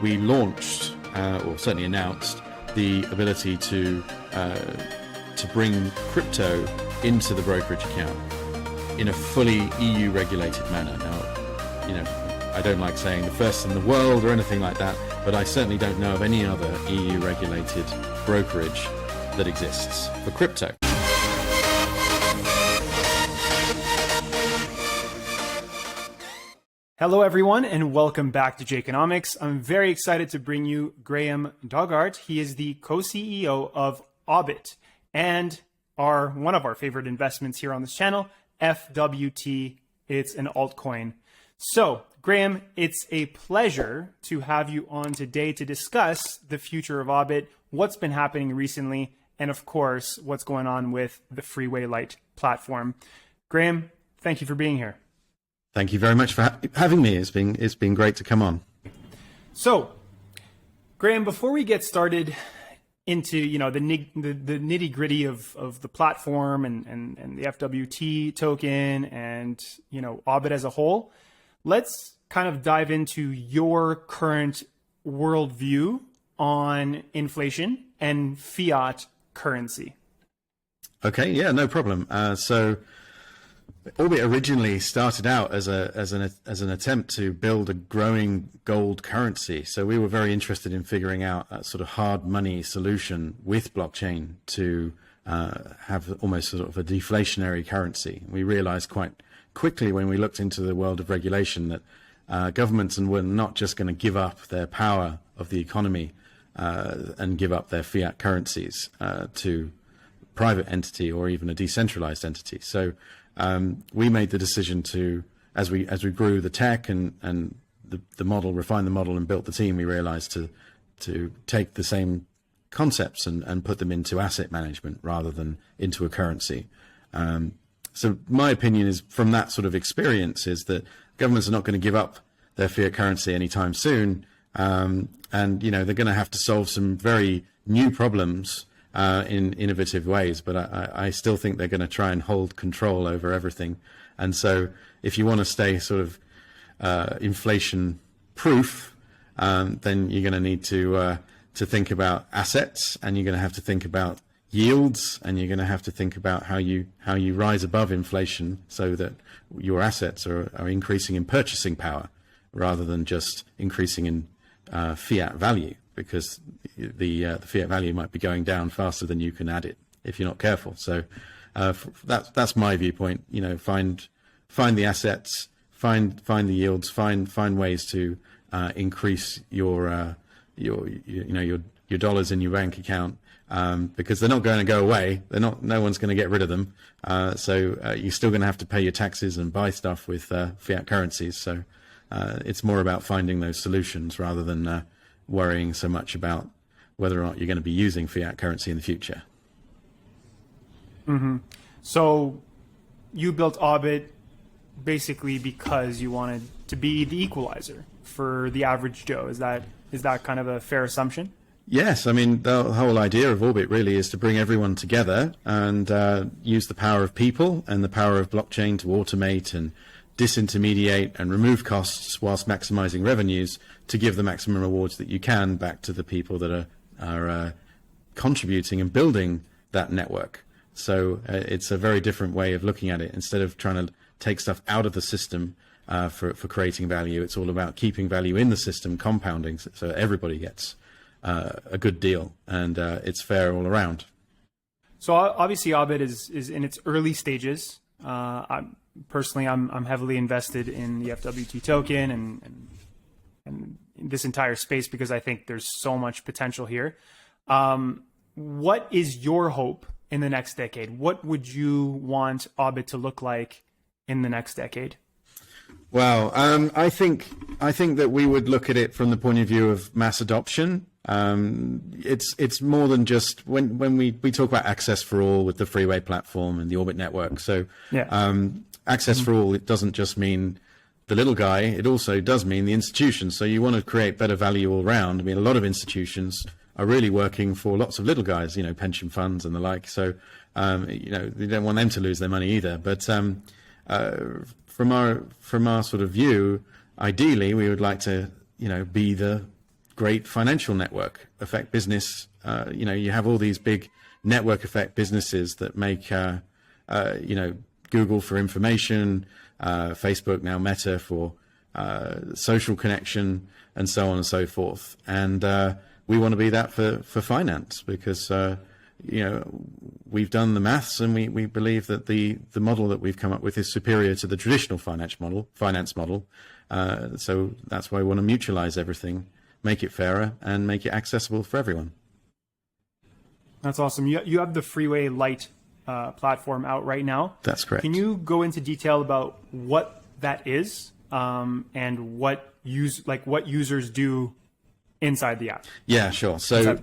we launched, or certainly announced, the ability to bring crypto into the brokerage account in a fully EU regulated manner. Now, I don't like saying the first in the world or anything like that, but I certainly don't know of any other EU regulated brokerage that exists for crypto. Hello everyone and welcome back to Jayconomics. I'm very excited to bring you Graham Doggart. He is the co-CEO of AuBit and one of our favorite investments here on this channel, FWT. It's an altcoin. So Graham, it's a pleasure to have you on today to discuss the future of AuBit, what's been happening recently, and of course, what's going on with the Freeway Lite platform. Graham, thank you for being here. Thank you very much for having me. It's been great to come on. So, Graham, before we get started into the nitty gritty of the platform and the FWT token and AuBit as a whole, let's kind of dive into your current worldview on inflation and fiat currency. Okay, yeah, no problem. So AuBit originally started out as an attempt to build a growing gold currency. So we were very interested in figuring out a sort of hard money solution with blockchain to have almost sort of a deflationary currency. We realized quite quickly when we looked into the world of regulation that governments were not just going to give up their power of the economy and give up their fiat currencies to private entity or even a decentralized entity. So we made the decision to, as we grew the tech and the model, refined the model and built the team, we realized to take the same concepts and put them into asset management rather than into a currency. So my opinion is, from that sort of experience, is that governments are not going to give up their fiat currency anytime soon. And they're going to have to solve some very new problems in innovative ways, but I still think they're going to try and hold control over everything. And so if you want to stay sort of inflation proof, then you're going to need to think about assets, and you're going to have to think about yields, and you're going to have to think about how you rise above inflation so that your assets are increasing in purchasing power rather than just increasing in fiat value, because the fiat value might be going down faster than you can add it if you're not careful. So that's my viewpoint. Find the assets, find the yields, find ways to increase your dollars in your bank account, because they're not going to go away. No one's going to get rid of them. So you're still going to have to pay your taxes and buy stuff with fiat currencies. So it's more about finding those solutions rather than worrying so much about whether or not you're going to be using fiat currency in the future. Mm-hmm. So you built AuBit basically because you wanted to be the equalizer for the average Joe. Is that kind of a fair assumption? Yes, I mean, the whole idea of AuBit really is to bring everyone together and use the power of people and the power of blockchain to automate and disintermediate and remove costs whilst maximizing revenues to give the maximum rewards that you can back to the people that are contributing and building that network. So it's a very different way of looking at it. Instead of trying to take stuff out of the system for creating value, it's all about keeping value in the system, compounding, so everybody gets a good deal, and it's fair all around. So obviously AuBit is in its early stages. I'm heavily invested in the FWT token and this entire space because I think there's so much potential here. What is your hope in the next decade? What would you want AuBit to look like in the next decade? Well, I think that we would look at it from the point of view of mass adoption. It's more than just when we talk about access for all with the Freeway platform and the AuBit network. So yeah. Access for all, it doesn't just mean the little guy, it also does mean the institutions. So you want to create better value all around. I mean, a lot of institutions are really working for lots of little guys, pension funds and the like. So, they don't want them to lose their money either. But from our sort of view, ideally, we would like to, be the great financial network effect business. You have all these big network effect businesses that make, Google for information, Facebook, now Meta for social connection, and so on and so forth. And we want to be that for finance, because we've done the maths, and we believe that the model that we've come up with is superior to the traditional finance model. So that's why we want to mutualize everything, make it fairer, and make it accessible for everyone. That's awesome. You have the Freeway Lite platform out right now. That's correct. Can you go into detail about what that is, and what users do inside the app? Yeah, sure. So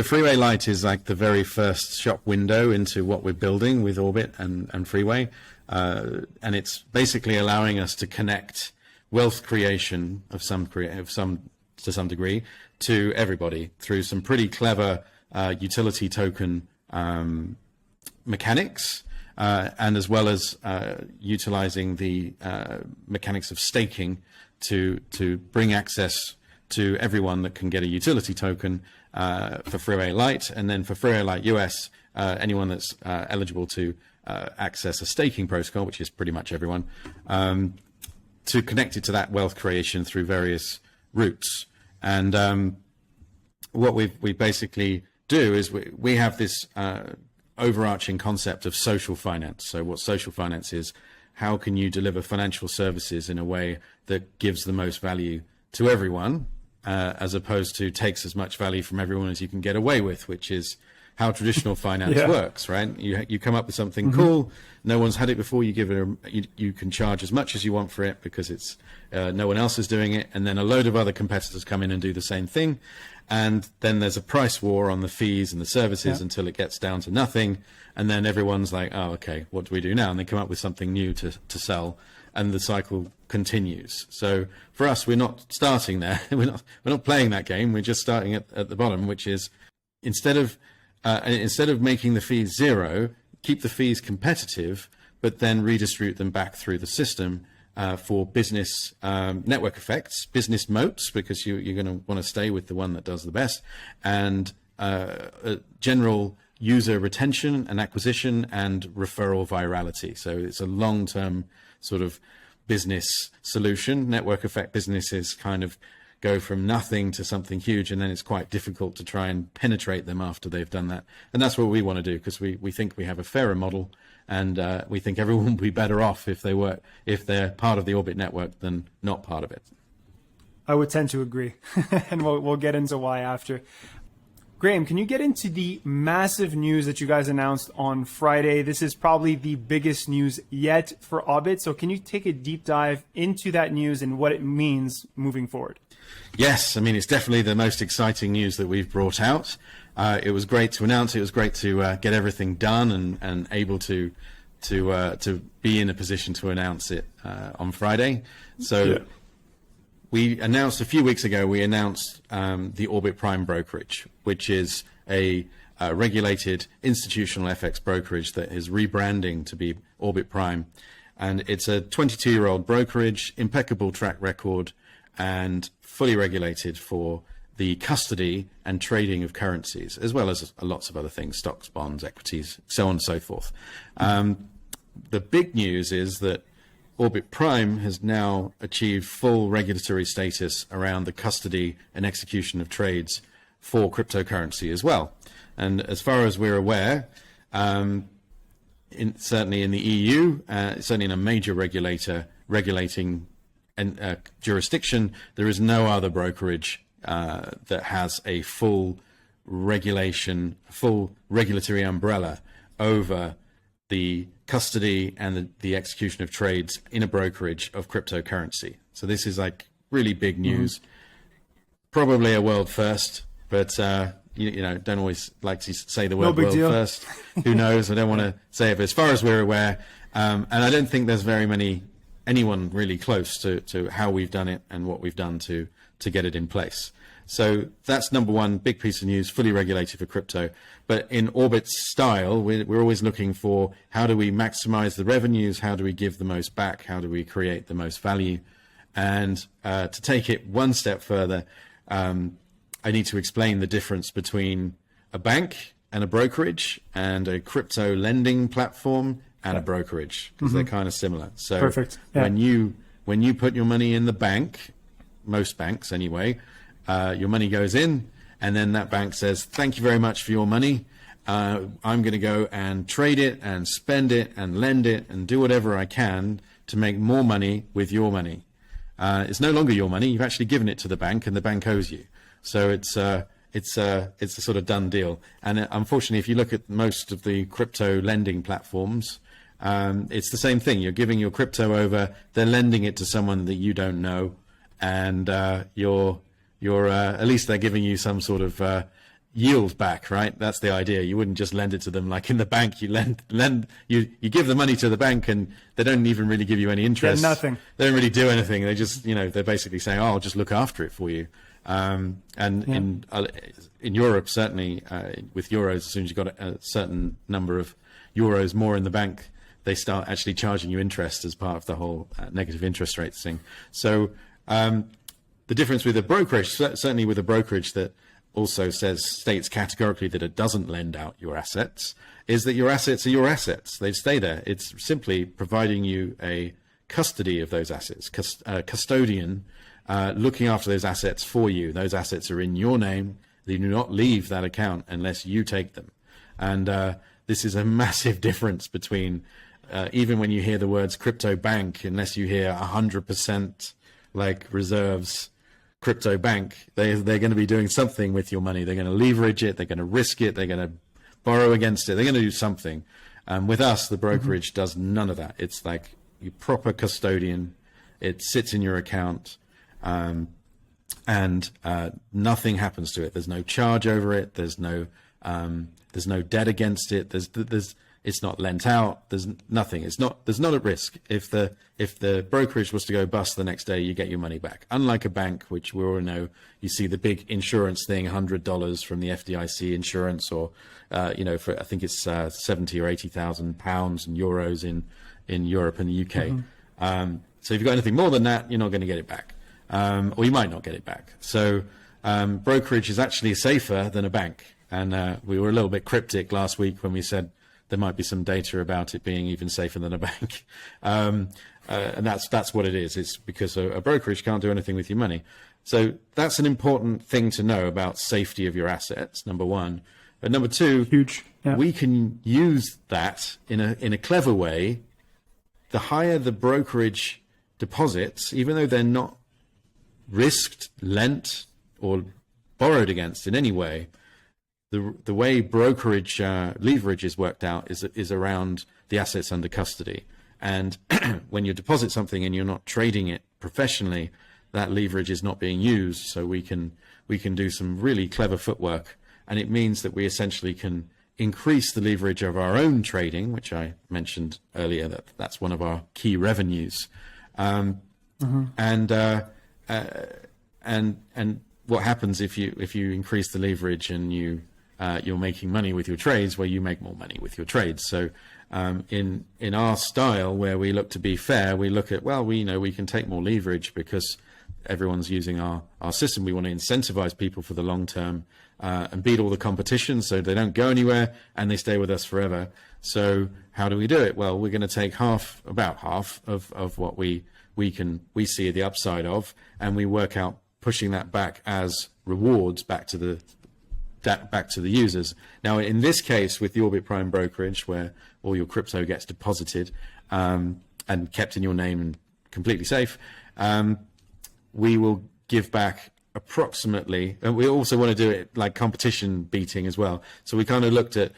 Freeway Lite is like the very first shop window into what we're building with AuBit and Freeway, and it's basically allowing us to connect wealth creation to some degree to everybody through some pretty clever utility token mechanics, and as well as utilizing the mechanics of staking to bring access to everyone that can get a utility token for Freeway Lite, and then for Freeway Lite US, anyone that's eligible to access a staking protocol, which is pretty much everyone, to connect it to that wealth creation through various routes. And what we basically do is we have this overarching concept of social finance. So what social finance is, how can you deliver financial services in a way that gives the most value to everyone, as opposed to takes as much value from everyone as you can get away with, which is how traditional finance works, right? You come up with something cool, no one's had it before, you give it you can charge as much as you want for it because it's no one else is doing it, and then a load of other competitors come in and do the same thing, and then there's a price war on the fees and the services until it gets down to nothing, and then everyone's like, oh, okay, what do we do now? And they come up with something new to sell, and the cycle continues. So for us, we're not starting there. we're not playing that game. We're just starting at the bottom, which is instead of making the fees zero, keep the fees competitive, but then redistribute them back through the system for business network effects, business moats, because you're going to want to stay with the one that does the best, and general user retention and acquisition and referral virality. So it's a long-term sort of business solution. Network effect businesses kind of go from nothing to something huge, and then it's quite difficult to try and penetrate them after they've done that. And that's what we want to do, because we think we have a fairer model, and we think everyone will be better off if they're part of the AuBit network than not part of it. I would tend to agree, and we'll get into why after. Graham, can you get into the massive news that you guys announced on Friday? This is probably the biggest news yet for AuBit. So can you take a deep dive into that news and what it means moving forward? Yes, I mean, it's definitely the most exciting news that we've brought out. It was great to announce. It was great to get everything done and able to be in a position to announce it on Friday. So we announced a few weeks ago, we announced the AuBit Prime brokerage, which is a regulated institutional FX brokerage that is rebranding to be AuBit Prime. And it's a 22-year-old brokerage, impeccable track record, and fully regulated for the custody and trading of currencies, as well as lots of other things, stocks, bonds, equities, so on and so forth. The big news is that AuBit Prime has now achieved full regulatory status around the custody and execution of trades for cryptocurrency as well. And as far as we're aware, certainly in the EU, certainly in a major regulating jurisdiction, there is no other brokerage that has a full regulatory umbrella over the custody and the execution of trades in a brokerage of cryptocurrency. So this is like really big news, probably a world first, but don't always like to say the word world first. Who knows? I don't want to say it, but as far as we're aware, and I don't think there's anyone really close to how we've done it and what we've done to get it in place. So that's number one big piece of news, fully regulated for crypto. But in AuBit's style, we're always looking for how do we maximize the revenues, how do we give the most back, how do we create the most value. And to take it one step further, I need to explain the difference between a bank and a brokerage and a crypto lending platform and a brokerage, because they're kind of similar. So Perfect. Yeah. when you put your money in the bank, most banks anyway, your money goes in, and then that bank says, thank you very much for your money. I'm going to go and trade it and spend it and lend it and do whatever I can to make more money with your money. It's no longer your money. You've actually given it to the bank, and the bank owes you. So it's a sort of done deal. And unfortunately, if you look at most of the crypto lending platforms, it's the same thing. You're giving your crypto over, they're lending it to someone that you don't know, and you're at least they're giving you some sort of yield back, right? That's the idea. You wouldn't just lend it to them like in the bank. You you give the money to the bank, and they don't even really give you any interest. Yeah, nothing. They don't really do anything. They just, they're basically saying, "Oh, I'll just look after it for you." In Europe, certainly with euros, as soon as you've got a certain number of euros more in the bank, they start actually charging you interest as part of the whole negative interest rate thing. So the difference with a brokerage, certainly with a brokerage that also states categorically that it doesn't lend out your assets, is that your assets are your assets. They stay there. It's simply providing you a custody of those assets, custodian, looking after those assets for you. Those assets are in your name. They do not leave that account unless you take them. And this is a massive difference between, even when you hear the words crypto bank, unless you hear 100% like reserves, crypto bank, they're going to be doing something with your money. They're going to leverage it. They're going to risk it. They're going to borrow against it. They're going to do something. With us, the brokerage does none of that. It's like you proper custodian. It sits in your account, and nothing happens to it. There's no charge over it. There's no debt against it. It's not lent out. There's nothing. There's not at risk. If the brokerage was to go bust the next day, you get your money back. Unlike a bank, which we all know, you see the big insurance thing, $100 from the FDIC insurance, or for I think it's 70 or 80,000 pounds and euros in Europe and the UK. So if you've got anything more than that, you're not going to get it back, or you might not get it back. So brokerage is actually safer than a bank. And we were a little bit cryptic last week when we said there might be some data about it being even safer than a bank. And that's what it is. It's because a brokerage can't do anything with your money. So that's an important thing to know about safety of your assets, number one. But number two, huge. Yeah. We can use that in a clever way. The higher the brokerage deposits, even though they're not risked, lent, or borrowed against in any way, the way brokerage leverage is worked out is around the assets under custody. And when you deposit something and you're not trading it professionally, that leverage is not being used. So we can do some really clever footwork, and it means that we essentially can increase the leverage of our own trading, which I mentioned earlier. That's one of our key revenues. And what happens if you increase the leverage and you're making money with your trades? Well, you make more money with your trades. So in our style, where we look to be fair, we look at, well, we can take more leverage because everyone's using our system. We want to incentivize people for the long term and beat all the competition so they don't go anywhere and they stay with us forever. So how do we do it? Well, we're going to take about half of what we see the upside of, and we work out pushing that back as rewards back to the users. Now, in this case, with the AuBit Prime brokerage, where all your crypto gets deposited and kept in your name and completely safe, we will give back approximately, and we also want to do it like competition beating as well. So we kind of looked at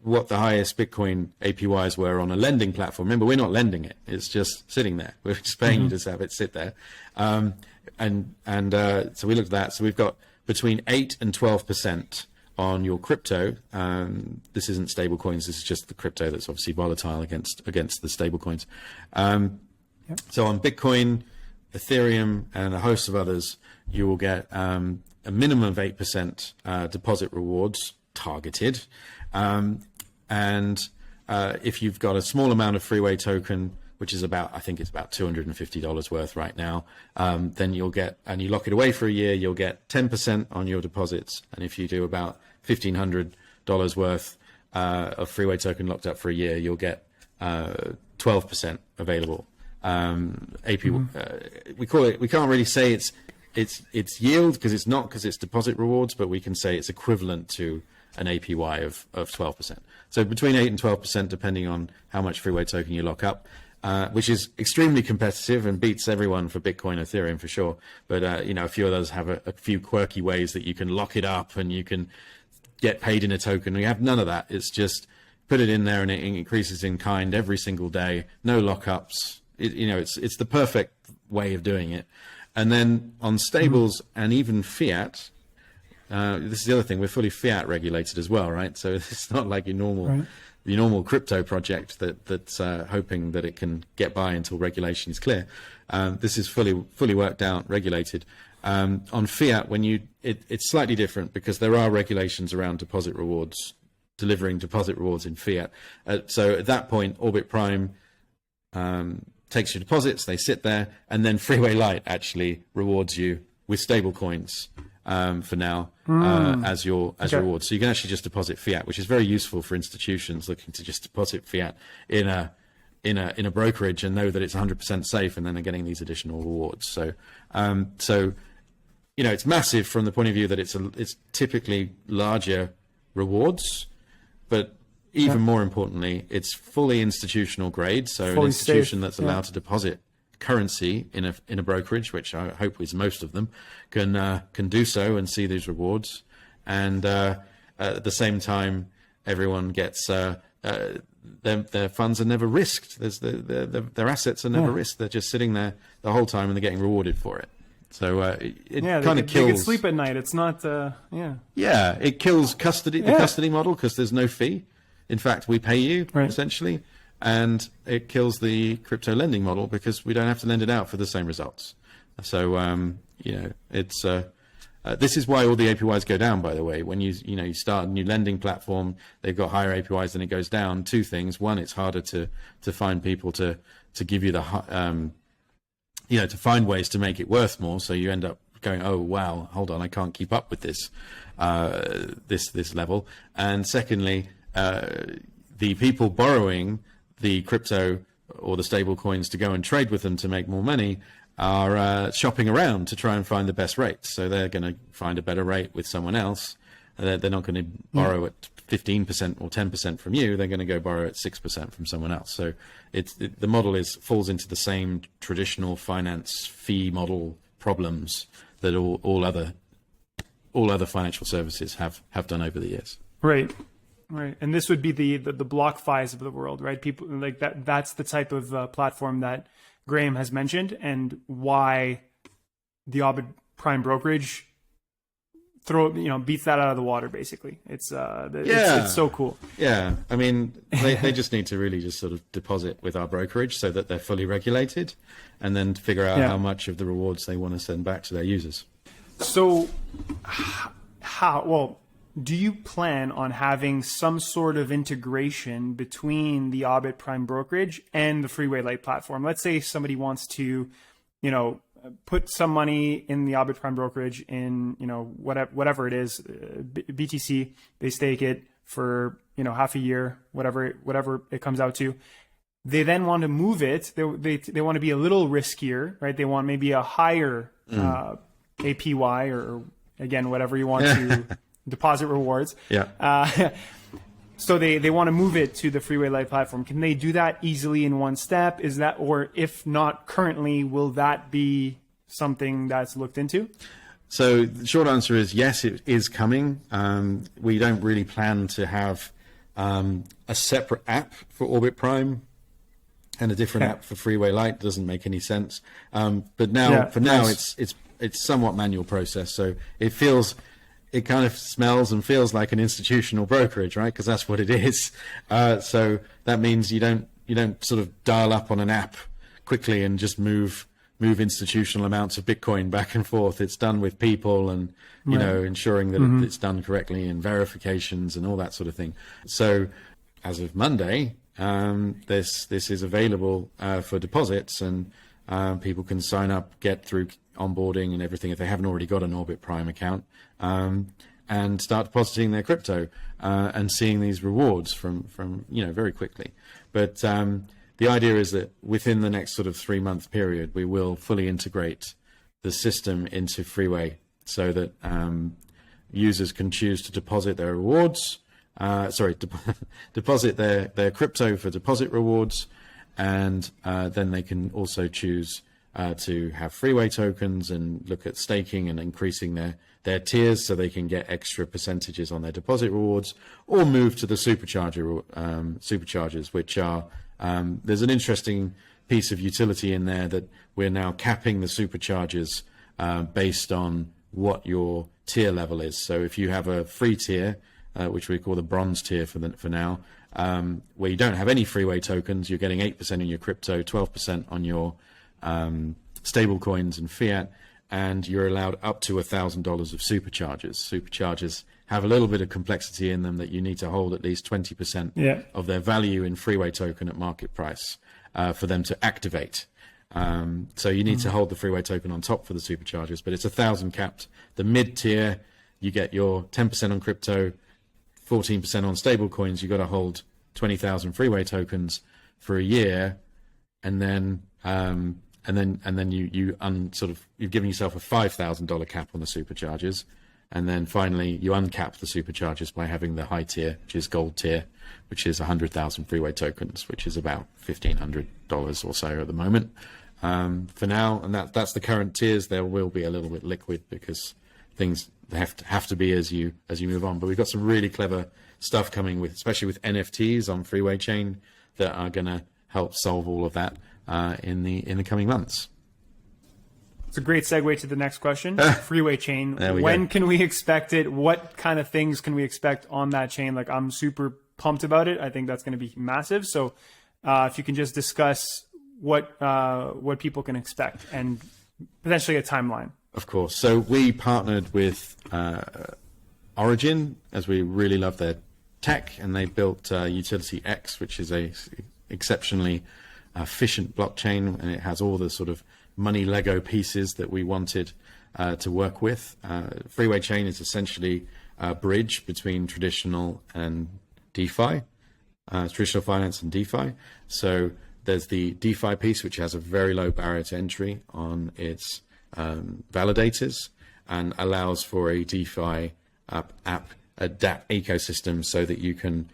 what the highest Bitcoin APYs were on a lending platform. Remember, we're not lending it; it's just sitting there. We're just paying you to have it sit there. So we looked at that. So we've got between 8 and 12% on your crypto. This isn't stable coins. This is just the crypto that's obviously volatile against the stable coins. So on Bitcoin, Ethereum, and a host of others, you will get a minimum of 8% deposit rewards targeted. And if you've got a small amount of Freeway Token, which is about, I think it's about $250 worth right now, then you'll get, and you lock it away for a year, you'll get 10% on your deposits. And if you do about $1,500 worth of Freeway token locked up for a year, you'll get 12% available. AP, we call it, we can't really say it's yield because it's not, because it's deposit rewards, but we can say it's equivalent to an APY of 12%. So between 8 and 12%, depending on how much Freeway token you lock up, which is extremely competitive and beats everyone for Bitcoin, Ethereum for sure. But, you know, a few of those have a few quirky ways that you can lock it up and you can get paid in a token. We have none of that. It's just put it in there and it increases in kind every single day. No lockups. You know, it's the perfect way of doing it. And then on stables and even fiat, this is the other thing, we're fully fiat regulated as well, right? So it's not like your normal crypto project that's hoping that it can get by until regulation is clear. This is fully worked out, regulated. On fiat, it's slightly different because there are regulations around deposit rewards, delivering deposit rewards in fiat. So at that point, Orbit Prime takes your deposits, they sit there, and then Freeway Lite actually rewards you with stable coins. For now, as your reward. So you can actually just deposit fiat, which is very useful for institutions looking to just deposit fiat in a brokerage and know that it's 100% safe, and then they're getting these additional rewards. So you know, it's massive from the point of view that it's typically larger rewards, but even more importantly, it's fully institutional grade. So an institution that's allowed to deposit currency in a brokerage, which I hope is most of them, can do so and see these rewards. And at the same time, everyone gets their funds are never risked. Their assets are never risked. They're just sitting there the whole time and they're getting rewarded for it. So it kind of kills. They can sleep at night. It's not. It kills custody, the custody model, because there's no fee. In fact, we pay you essentially. And it kills the crypto lending model because we don't have to lend it out for the same results. So, you know, it's this is why all the APYs go down, by the way. When you start a new lending platform, they've got higher APYs and it goes down. Two things. One, it's harder to find people to give you the, to find ways to make it worth more. So you end up going, oh, wow, hold on, I can't keep up with this, this level. And secondly, the people borrowing the crypto or the stable coins to go and trade with them to make more money are shopping around to try and find the best rates. So they're going to find a better rate with someone else. They're not going to borrow at 15% or 10% from you. They're going to go borrow at 6% from someone else. So the model falls into the same traditional finance fee model problems that all other financial services have done over the years. Right. Right, and this would be the BlockFis of the world, right? People like that. That's the type of platform that Graham has mentioned, and why the AuBit Prime brokerage beats that out of the water. Basically, it's so cool. Yeah, I mean, they just need to really just sort of deposit with our brokerage so that they're fully regulated, and then figure out how much of the rewards they want to send back to their users. So, do you plan on having some sort of integration between the AuBit Prime brokerage and the Freeway Lite platform? Let's say somebody wants to, put some money in the AuBit Prime brokerage in, whatever it is, BTC. They stake it for, half a year, whatever it comes out to. They then want to move it. They want to be a little riskier, right? They want maybe a higher APY or again, whatever you want to. Deposit rewards. So they want to move it to the Freeway Lite platform. Can they do that easily in one step? Is that, or if not currently, will that be something that's looked into? So the short answer is yes, it is coming. We don't really plan to have a separate app for AuBit Prime and a different app for Freeway Lite. Doesn't make any sense. But now, it's somewhat manual process. So it kind of smells and feels like an institutional brokerage, right? Because that's what it is. So that means you don't sort of dial up on an app quickly and just move institutional amounts of Bitcoin back and forth. It's done with people and ensuring that it's done correctly and verifications and all that sort of thing. So as of Monday, this is available for deposits, and people can sign up, get through onboarding and everything if they haven't already got an Orbit Prime account, and start depositing their crypto and seeing these rewards from very quickly. But the idea is that within the next sort of 3-month period, we will fully integrate the system into Freeway so that users can choose to deposit their rewards, deposit their crypto for deposit rewards, and then they can also choose to have Freeway tokens and look at staking and increasing their tiers so they can get extra percentages on their deposit rewards, or move to the Superchargers, which are there's an interesting piece of utility in there that we're now capping the Superchargers based on what your tier level is. So if you have a free tier, which we call the bronze tier for now, where you don't have any Freeway tokens, you're getting 8% in your crypto, 12% on your stable coins and fiat, and you're allowed up to $1,000 of Superchargers. Superchargers have a little bit of complexity in them that you need to hold at least 20% of their value in Freeway token at market price for them to activate. So you need to hold the Freeway token on top for the Superchargers, but it's 1,000 capped. The mid tier, you get your 10% on crypto, 14% on stable coins. You got to hold 20,000 Freeway tokens for a year, and then you've given yourself a $5,000 cap on the Superchargers, and then finally you uncap the Superchargers by having the high tier, which is gold tier, which is 100,000 Freeway tokens, which is about $1,500 or so at the moment for now. And that's the current tiers. There will be a little bit liquid because things have to be as you move on. But we've got some really clever stuff coming with, especially with NFTs on Freeway chain, that are going to help solve all of that in the coming months. It's a great segue to the next question. Freeway chain. When can we expect it? What kind of things can we expect on that chain? Like, I'm super pumped about it. I think that's going to be massive. So if you can just discuss what people can expect and potentially a timeline. Of course. So we partnered with Origin, as we really love their tech, and they built Utility X, which is a exceptionally efficient blockchain, and it has all the sort of money Lego pieces that we wanted to work with. Freeway chain is essentially a bridge between traditional and DeFi, traditional finance and DeFi. So there's the DeFi piece, which has a very low barrier to entry on its validators, and allows for a DeFi app ecosystem so that you can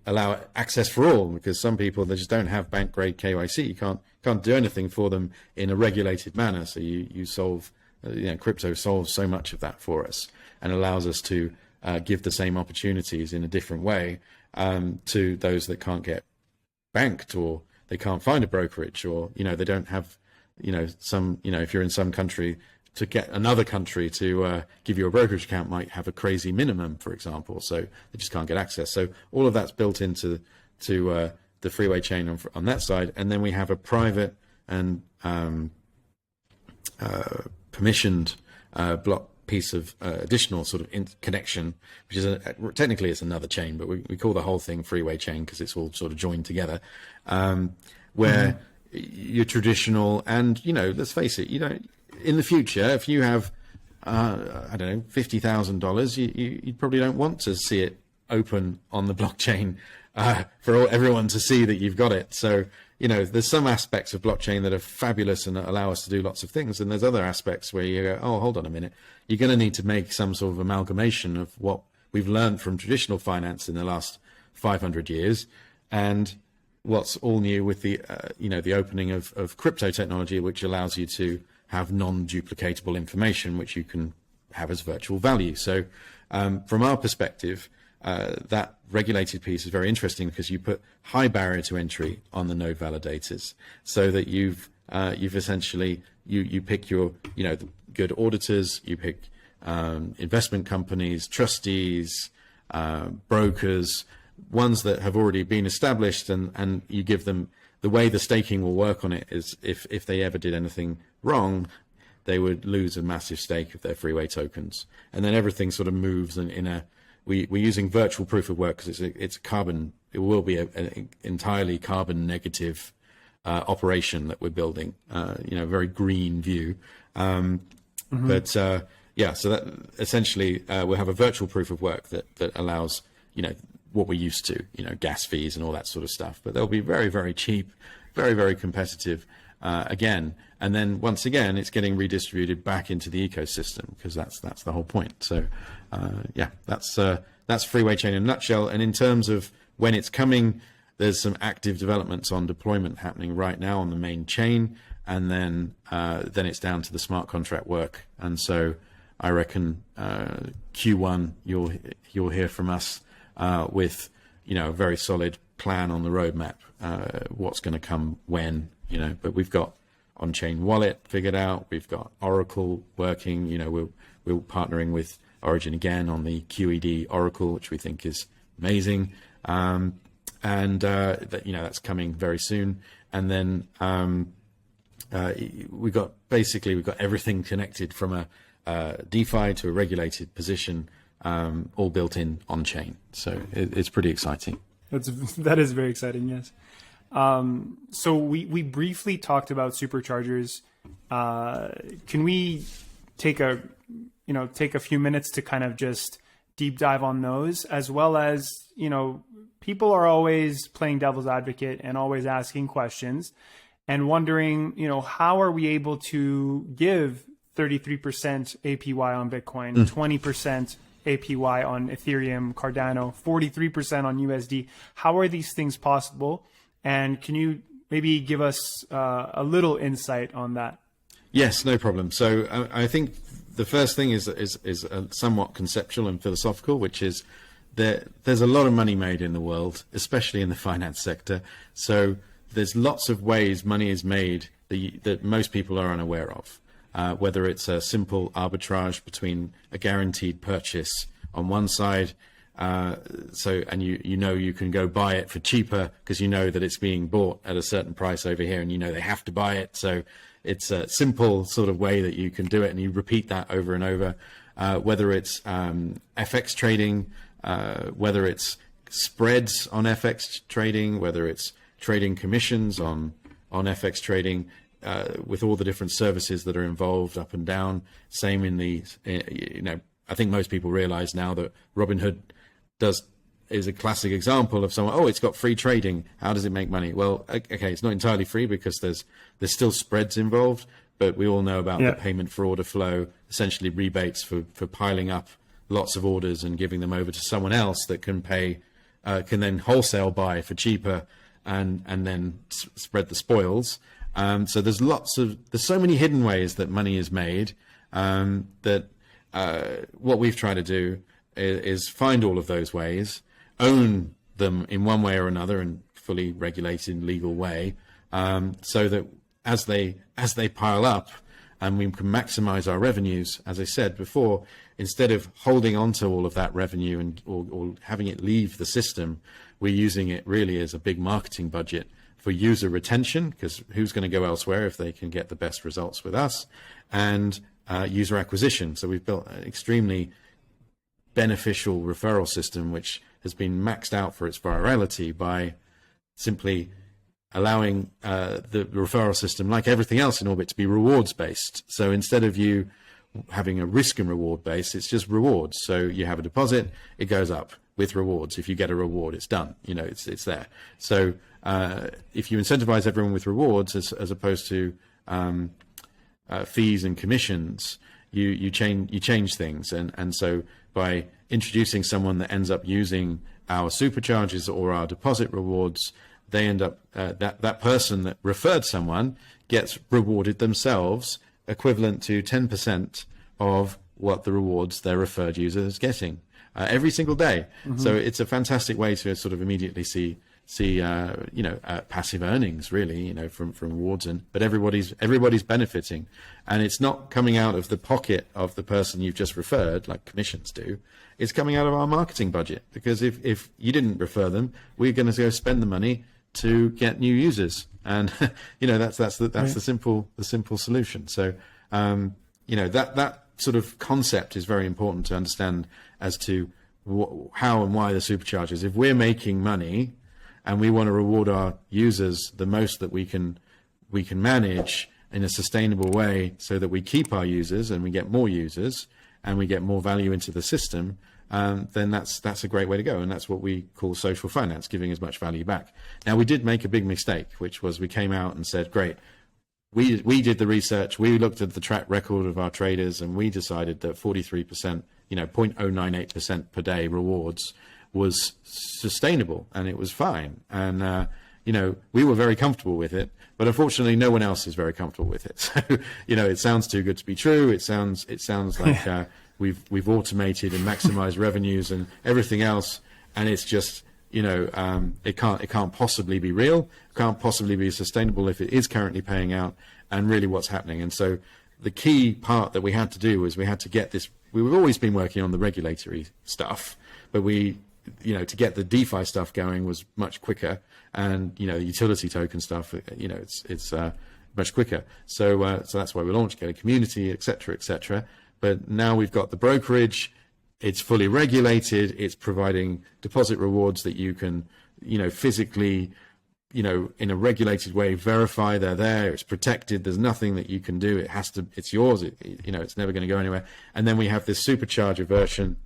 allow access for all, because some people, they just don't have bank grade KYC. You can't do anything for them in a regulated manner. So you solve, crypto solves so much of that for us and allows us to give the same opportunities in a different way to those that can't get banked, or they can't find a brokerage, or they don't have if you're in some country, to get another country to give you a brokerage account might have a crazy minimum, for example, so they just can't get access. So all of that's built into the Freeway chain on that side, and then we have a private and permissioned block piece of additional sort of connection, which is technically it's another chain, but we call the whole thing Freeway chain because it's all sort of joined together, where your traditional, and let's face it, in the future, if you have I don't know, $50,000, you probably don't want to see it open on the blockchain for everyone to see that you've got it. So there's some aspects of blockchain that are fabulous and allow us to do lots of things, and there's other aspects where you go, oh, hold on a minute, you're going to need to make some sort of amalgamation of what we've learned from traditional finance in the last 500 years and what's all new with the the opening of crypto technology, which allows you to have non-duplicatable information which you can have as virtual value. So from our perspective, that regulated piece is very interesting because you put high barrier to entry on the node validators, so that you've essentially you pick your the good auditors, you pick investment companies, trustees, brokers, ones that have already been established, and you give them the way the staking will work on it is if they ever did anything wrong, they would lose a massive stake of their Freeway tokens, and then everything sort of moves in a we're using virtual proof of work because it will be an entirely carbon negative operation that we're building, very green view. But yeah, so that essentially we'll have a virtual proof of work that allows, what we're used to, gas fees and all that sort of stuff. But they'll be very, very cheap, very, very competitive again. And then once again, it's getting redistributed back into the ecosystem because that's the whole point. So yeah, that's Freeway Chain in a nutshell. And in terms of when it's coming, there's some active developments on deployment happening right now on the main chain, and then it's down to the smart contract work. And so I reckon Q1 you'll hear from us with a very solid plan on the roadmap, what's going to come when, But we've got on-chain wallet figured out. We've got Oracle working. We're partnering with Origin again on the QED Oracle, which we think is amazing. That's coming very soon. And then we've got everything connected from a DeFi to a regulated position, all built in on chain. So it's pretty exciting. That is very exciting. Yes. So we briefly talked about superchargers. Can we take a few minutes to kind of just deep dive on those, as well as, people are always playing devil's advocate and always asking questions and wondering, how are we able to give 33% APY on Bitcoin, 20% APY on Ethereum, Cardano, 43% on USD? How are these things possible? And can you maybe give us a little insight on that? Yes, no problem. So I think the first thing is somewhat conceptual and philosophical, which is there's a lot of money made in the world, especially in the finance sector. So there's lots of ways money is made that most people are unaware of, whether it's a simple arbitrage between a guaranteed purchase on one side, and you can go buy it for cheaper because that it's being bought at a certain price over here, and they have to buy it. So it's a simple sort of way that you can do it, and you repeat that over and over. Whether it's FX trading, whether it's spreads on FX trading, whether it's trading commissions on FX trading, with all the different services that are involved up and down. Same in the, I think most people realize now that Robinhood is a classic example of someone, it's got free trading. How does it make money? Well, okay, it's not entirely free because there's still spreads involved, but we all know about the payment for order flow, essentially rebates for piling up lots of orders and giving them over to someone else that can then wholesale buy for cheaper and then spread the spoils. So there's so many hidden ways that money is made, that what we've tried to do is find all of those ways, own them in one way or another in fully regulated legal way, so that as they pile up and we can maximize our revenues, as I said before, instead of holding on to all of that revenue or having it leave the system, we're using it really as a big marketing budget for user retention, because who's going to go elsewhere if they can get the best results with us, and user acquisition. So we've built an extremely beneficial referral system, which has been maxed out for its virality by simply allowing the referral system, like everything else in Orbit, to be rewards based. So instead of you having a risk and reward base, it's just rewards. So you have a deposit, it goes up with rewards. If you get a reward, it's done. It's there. So if you incentivize everyone with rewards as opposed to fees and commissions, you change things. And so by introducing someone that ends up using our superchargers or our deposit rewards, they end up that person that referred someone gets rewarded themselves, equivalent to 10% of what the rewards their referred user is getting every single day. So it's a fantastic way to sort of immediately see passive earnings, really, from rewards, but everybody's benefiting, and it's not coming out of the pocket of the person you've just referred like commissions do. It's coming out of our marketing budget, because if you didn't refer them, we're going to go spend the money to get new users, and that's the simple solution. So that sort of concept is very important to understand as to how and why the superchargers. If we're making money and we want to reward our users the most that we can manage in a sustainable way, so that we keep our users and we get more users and we get more value into the system, then that's a great way to go. And that's what we call social finance, giving as much value back. Now, we did make a big mistake, which was we came out and said, great, we did the research, we looked at the track record of our traders, and we decided that 43%, 0.098% per day rewards was sustainable, and it was fine. And, we were very comfortable with it, but unfortunately no one else is very comfortable with it. So, it sounds too good to be true. It sounds like we've automated and maximized revenues and everything else. And it's just, it can't possibly be real, can't possibly be sustainable if it is currently paying out and really what's happening. And so the key part that we had to do was we had to get this. We've always been working on the regulatory stuff, but to get the DeFi stuff going was much quicker, and the utility token stuff, it's much quicker. So that's why we launched, get a community, etc. But now we've got the brokerage. It's fully regulated. It's providing deposit rewards that you can, physically, in a regulated way, verify they're there. It's protected. There's nothing that you can do. It's yours. It's never going to go anywhere. And then we have this supercharger version,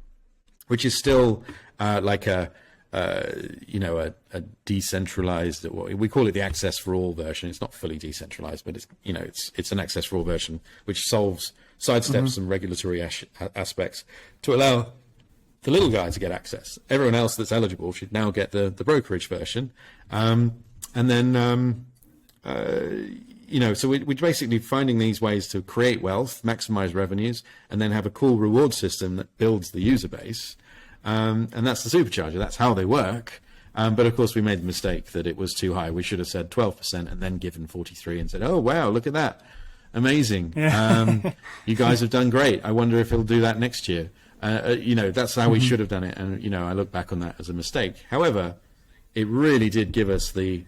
which is still like a decentralized, we call it the access for all version. It's not fully decentralized, but it's an access for all version, which sidesteps some regulatory aspects to allow the little guy to get access. Everyone else that's eligible should now get the brokerage version. And then, so we're basically finding these ways to create wealth, maximize revenues, and then have a cool reward system that builds the user base. And that's the supercharger. That's how they work. But of course, we made the mistake that it was too high. We should have said 12% and then given 43 and said, oh, wow, look at that. Amazing. Yeah. You guys have done great. I wonder if he'll do that next year. That's how we should have done it. And, I look back on that as a mistake. However, it really did give us the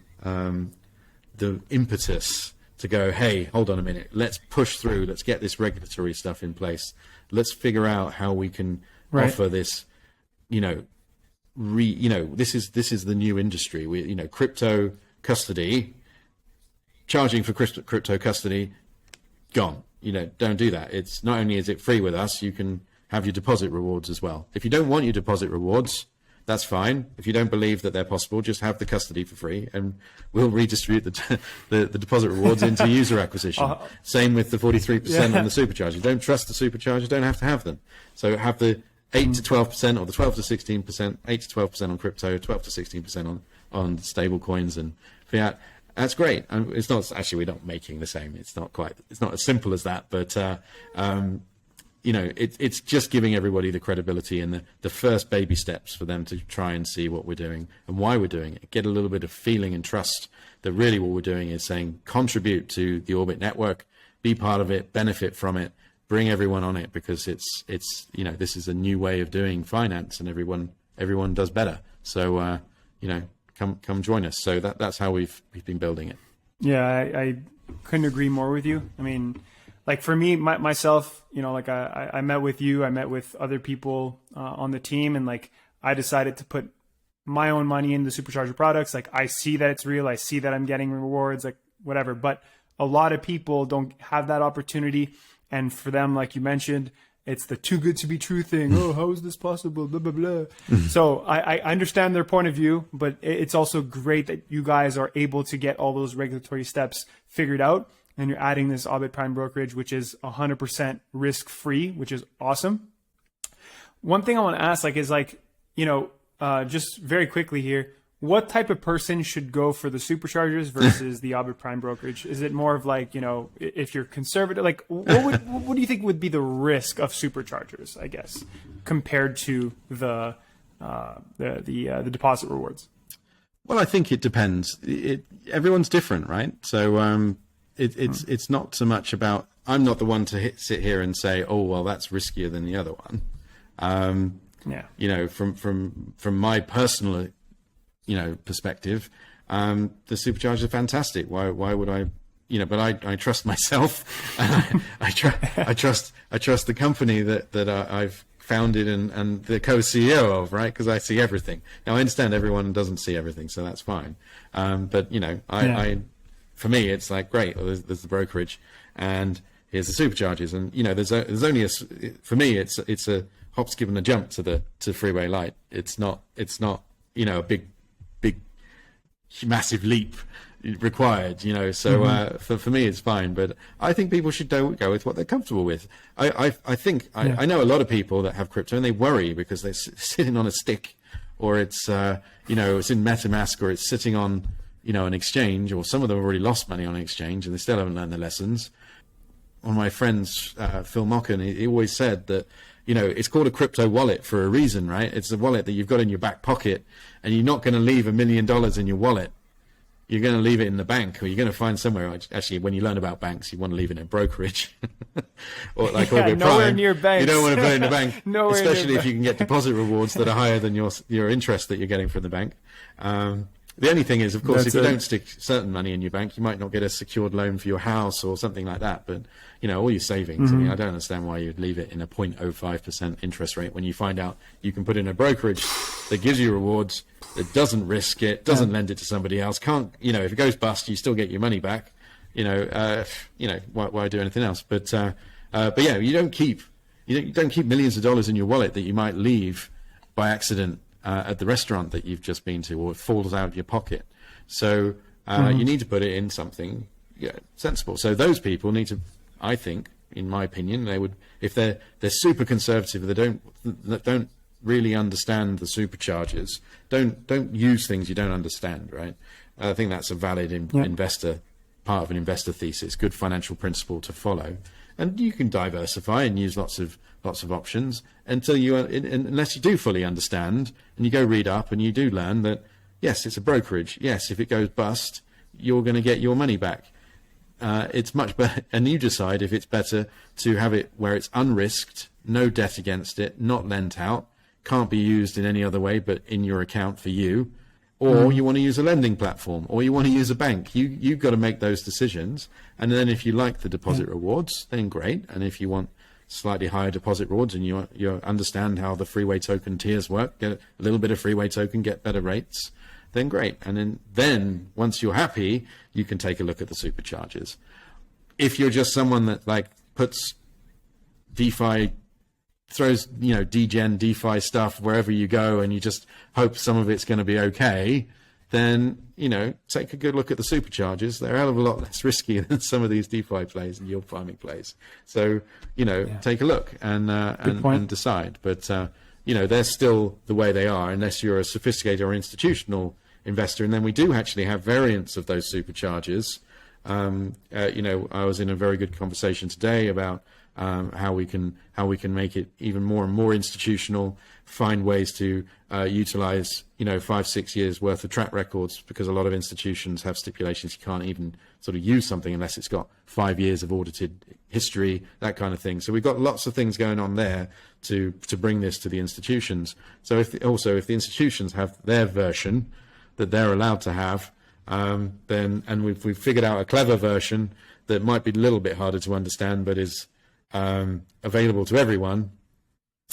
impetus to go, hey, hold on a minute. Let's push through. Let's get this regulatory stuff in place. Let's figure out how we can offer this, this is the new industry. Crypto custody, charging for crypto custody, gone. Don't do that. It's not only is it free with us, you can have your deposit rewards as well. If you don't want your deposit rewards, that's fine. If you don't believe that they're possible, just have the custody for free, and we'll redistribute the deposit rewards into user acquisition. Same with the 43% on the supercharger. Don't trust the supercharger, don't have to have them. So have the 8 to 12% or the 12 to 16%, 8 to 12% on crypto, 12 to 16% on stable coins and fiat. That's great. It's not actually, we're not making the same. It's not as simple as that, but it's just giving everybody the credibility and the first baby steps for them to try and see what we're doing and why we're doing it. Get a little bit of feeling and trust that really what we're doing is saying, contribute to the Orbit network, be part of it, benefit from it, bring everyone on it, because it's this is a new way of doing finance, and everyone does better. So come join us. So that's how we've been building it. Yeah, I couldn't agree more with you. I mean, like for me, myself, I met with you, I met with other people on the team, and like I decided to put my own money into Supercharger products. Like I see that it's real, I see that I'm getting rewards, like whatever. But a lot of people don't have that opportunity, and for them, like you mentioned, it's the too good to be true thing. Oh, how is this possible? Blah, blah, blah. So I understand their point of view, but it's also great that you guys are able to get all those regulatory steps figured out. And you're adding this AuBit Prime brokerage, which is 100% risk-free, which is awesome. One thing I want to ask, just very quickly here, what type of person should go for the Superchargers versus the AuBit Prime brokerage? Is it more of like, if you're conservative, like what do you think would be the risk of Superchargers, I guess, compared to the deposit rewards? Well, I think it depends. Everyone's different, right? So it's not so much about, I'm not the one to sit here and say, oh, well, that's riskier than the other one. From my personal perspective, the superchargers are fantastic. Why would I, but I trust myself, and I trust the company that I've founded and the co-CEO of, right? Because I see everything. Now I understand everyone doesn't see everything, so that's fine. But you know, for me, it's like great. There's the brokerage, and here's the superchargers, and you know, there's only for me, it's a hop, skip, and a jump to Freeway Lite. It's not you know, a big massive leap required, you know. So for me it's fine, but I think people should go with what they're comfortable with. I think I know a lot of people that have crypto and they worry because they're sitting on a stick, or it's you know, it's in MetaMask, or it's sitting on, you know, an exchange, or some of them have already lost money on an exchange and they still haven't learned their lessons. One of my friends, Phil Mocken, he always said that, you know, it's called a crypto wallet for a reason, right? It's a wallet that you've got in your back pocket, and you're not going to leave $1 million in your wallet. You're going to leave it in the bank, or you're going to find somewhere. Actually, when you learn about banks, you want to leave it in a brokerage, or like Orbit nowhere Prime. Near banks. You don't want to put it in the bank, especially if bank. you can get deposit rewards that are higher than your interest that you're getting from the bank. The only thing is, of course, if you don't stick certain money in your bank, you might not get a secured loan for your house or something like that. But, you know, all your savings, I mean, I don't understand why you'd leave it in a 0.05% interest rate when you find out you can put in a brokerage that gives you rewards, that doesn't risk it, doesn't lend it to somebody else, can't, you know, if it goes bust, you still get your money back. You know, why do anything else? But yeah, you don't keep millions of dollars in your wallet that you might leave by accident at the restaurant that you've just been to, or it falls out of your pocket. So you need to put it in something sensible. So those people need to, I think, in my opinion, they would, if they're super conservative, they don't really understand the superchargers, don't use things you don't understand, right? I think that's a valid investor, part of an investor thesis, good financial principle to follow. And you can diversify and use lots of options until unless you do fully understand and you go read up and you do learn that, yes, it's a brokerage. Yes, if it goes bust, you're going to get your money back. It's much better, and you decide if it's better to have it where it's unrisked, no debt against it, not lent out, can't be used in any other way but in your account for you, or you want to use a lending platform, or you want to use a bank. You've got to make those decisions. And then if you like the deposit rewards, then great. And if you want slightly higher deposit rewards and you understand how the Freeway Token tiers work, get a little bit of Freeway Token, get better rates, then great. And then once you're happy, you can take a look at the superchargers. If you're just someone that like puts DeFi, throws, you know, degen DeFi stuff wherever you go, and you just hope some of it's going to be okay, then, you know, take a good look at the superchargers. They're a hell of a lot less risky than some of these DeFi plays and yield farming plays. So, you know, take a look and decide. But, you know, they're still the way they are unless you're a sophisticated or institutional investor. And then we do actually have variants of those superchargers. You know, I was in a very good conversation today about how we can make it even more and more institutional, find ways to utilize, you know, 5-6 years worth of track records, because a lot of institutions have stipulations you can't even sort of use something unless it's got 5 years of audited history, that kind of thing. So we've got lots of things going on there to bring this to the institutions. So if the institutions have their version that they're allowed to have, then, and we've figured out a clever version that might be a little bit harder to understand but is available to everyone,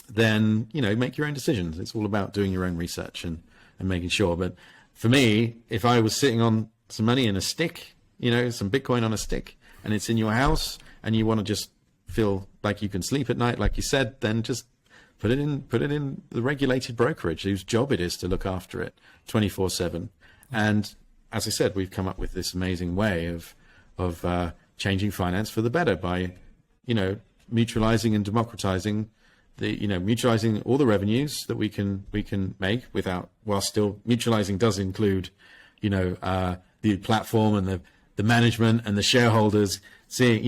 then, you know, make your own decisions. It's all about doing your own research and making sure. But for me, if I was sitting on some money in a stick, you know, some Bitcoin on a stick, and it's in your house and you want to just feel like you can sleep at night, like you said, then just put it in the regulated brokerage whose job it is to look after it 24/7. And as I said, we've come up with this amazing way of changing finance for the better by, you know, mutualizing and democratizing mutualizing all the revenues that we can make while still mutualizing does include, you know, the platform and the management and the shareholders being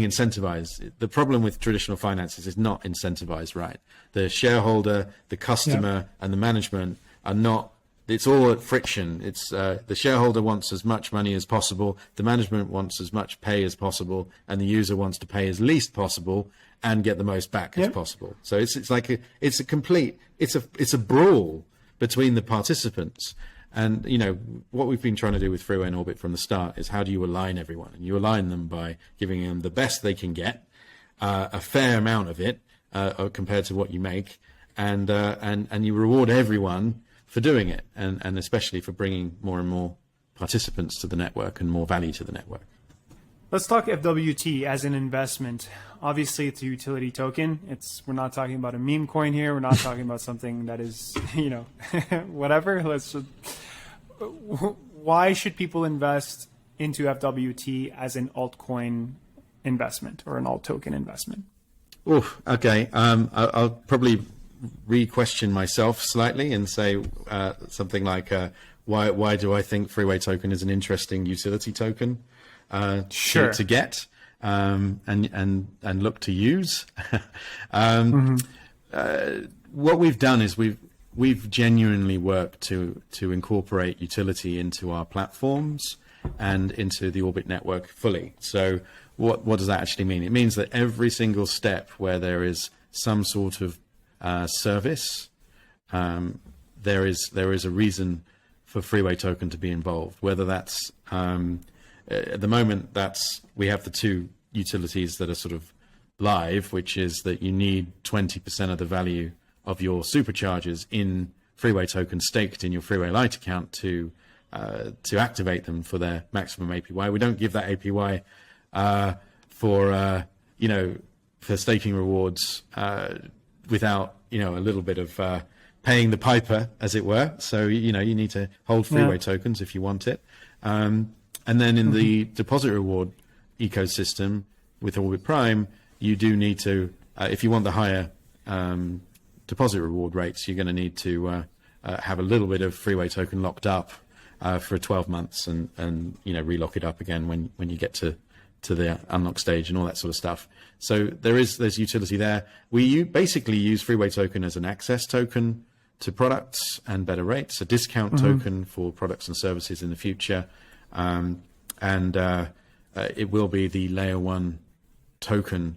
incentivized. The problem with traditional finances is not incentivized right. The shareholder, the customer, and the management are not. It's all at friction. It's the shareholder wants as much money as possible, the management wants as much pay as possible, and the user wants to pay as least possible and get the most back as possible. So it's a brawl between the participants. And, you know, what we've been trying to do with Freeway and AuBit from the start is how do you align everyone? And you align them by giving them the best they can get, a fair amount of it, compared to what you make, and you reward everyone for doing it, and especially for bringing more and more participants to the network and more value to the network. Let's talk FWT as an investment. Obviously, it's a utility token. We're not talking about a meme coin here. We're not talking about something that is, whatever. Why should people invest into FWT as an altcoin investment or an alt token investment? Oh, okay. I'll probably re-question myself slightly and say something like, why do I think Freeway Token is an interesting utility token to get and look to use? What we've done is we've genuinely worked to incorporate utility into our platforms and into the AuBit network fully. So what does that actually mean? It means that every single step where there is some sort of service, there is a reason for Freeway Token to be involved. Whether that's at the moment, we have the two utilities that are sort of live, which is that you need 20% of the value of your Superchargers in Freeway Token staked in your Freeway Lite account to activate them for their maximum APY. We don't give that APY for staking rewards without a little bit of paying the piper, as it were. So you need to hold Freeway tokens if you want it. And then in the deposit reward ecosystem with AuBit Prime, you do need to, if you want the higher deposit reward rates, you're going to need to have a little bit of Freeway Token locked up for 12 months and relock it up again when you get to the unlock stage and all that sort of stuff. So there's utility there. We basically use Freeway Token as an access token to products and better rates, a discount token for products and services in the future. It will be the layer 1 token